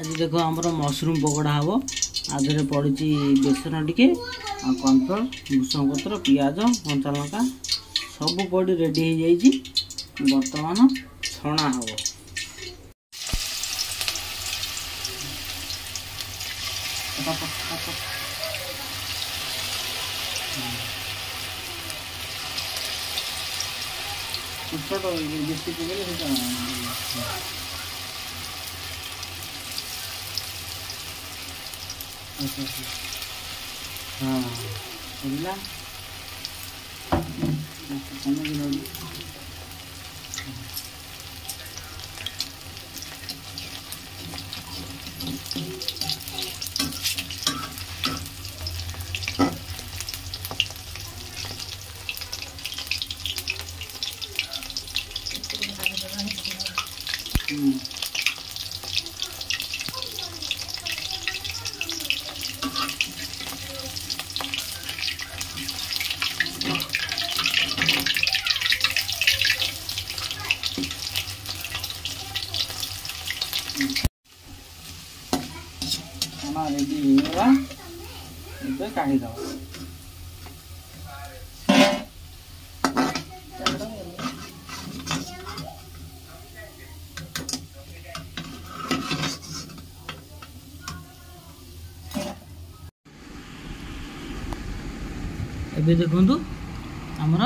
आज देख आमर मशरूम पकोड़ा हम आधे पड़ी बेसन टिके कॉर्नफ्लोर भूसंग पत्र पियाज कंचा लंका सब पड़ी रेडी हो जाइए। बर्तमान छणा हम छोट बेसी हाँ बोला रेडी होगा काढ़ी दवा एबे देखंतु हमर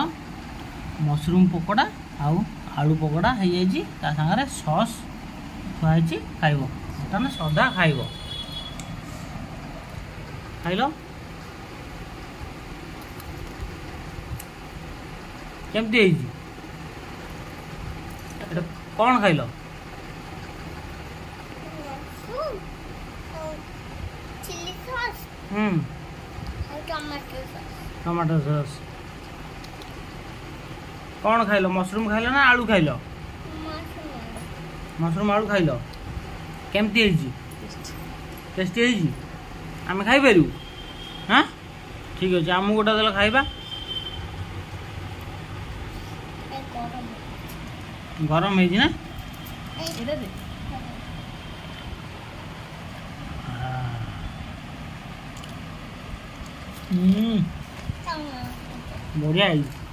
मशरूम पकोड़ा आउ आलू पकोड़ा हो जाइए ता संगे सॉस थुआई खाइबो ना सदा खाइबो खाइल केमती कौन खाइल टमाटो सॉस कौन खाइल मशरूम खाइल ना आलू खाइल मशरूम आलू खाइल केमती टेस्टी आम खाई पारू हाँ ठीक अच्छे आम गोटा देल खाइबा गरम है ना बढ़िया है।